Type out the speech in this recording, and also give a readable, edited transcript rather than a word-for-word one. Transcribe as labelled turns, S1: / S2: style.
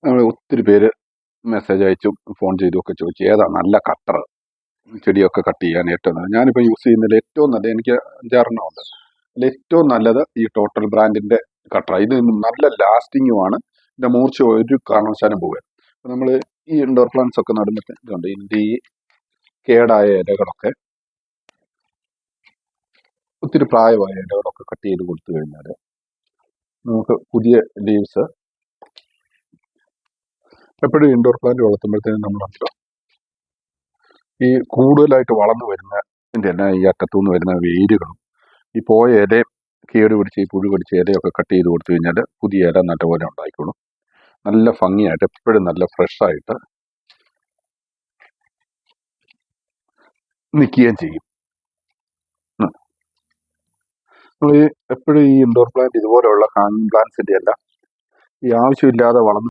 S1: നമ്മൾ ഒത്തിരി പേര് മെസ്സേജ് അയച്ചും ഫോൺ ചെയ്തും ഒക്കെ ചോദിച്ചു ഏതാ നല്ല കട്ടർ ചെടിയൊക്കെ കട്ട് ചെയ്യാൻ ഏറ്റവും നല്ലത്. ഞാനിപ്പോൾ യൂസ് ചെയ്യുന്നതിൽ ഏറ്റവും നല്ലത്, എനിക്ക് 5-6 ഉണ്ട്, അതിൽ ഏറ്റവും നല്ലത് ഈ ടോട്ടൽ ബ്രാൻഡിൻ്റെ കട്ടറാണ്. ഇത് നല്ല ലാസ്റ്റിങ്ങുമാണ്, ഇതിൻ്റെ മൂർച്ച ഒരു കാരണവശാലും പോവുക. അപ്പോൾ നമ്മൾ ഈ ഇൻഡോർ പ്ലാന്റ്സ് ഒക്കെ നടുമ്പോൾ ഇതുണ്ട്, ഇതിൻ്റെ ഈ കേടായ ഇലകളൊക്കെ, ഒത്തിരി പ്രായമായ ഇലകളൊക്കെ കട്ട് ചെയ്ത് കൊടുത്തു കഴിഞ്ഞാൽ നമുക്ക് പുതിയ ലീവ്സ്. എപ്പോഴും ഇൻഡോർ പ്ലാന്റ് വളർത്തുമ്പോഴത്തേനും നമ്മളല്ലോ ഈ കൂടുതലായിട്ട് വളർന്നു വരുന്ന തന്നെ ഈ അറ്റത്തുനിന്ന് വരുന്ന വേരുകളും ഈ പോയ ഇലയും കേട് പിടിച്ച് ഈ പുഴു പിടിച്ച ഇലയൊക്കെ കട്ട് ചെയ്ത് കൊടുത്തു കഴിഞ്ഞാൽ പുതിയ ഇല നല്ലപോലെ ഉണ്ടായിക്കോളും. നല്ല ഭംഗിയായിട്ട് എപ്പോഴും നല്ല ഫ്രഷായിട്ട് നിൽക്കുകയും ചെയ്യും. നമ്മൾ ഈ എപ്പോഴും ഈ ഇൻഡോർ പ്ലാന്റ് ഇതുപോലെയുള്ള ഹാങ്ങിങ് പ്ലാന്റ്സിൻ്റെ എല്ലാം ഈ ആവശ്യമില്ലാതെ വളർന്നു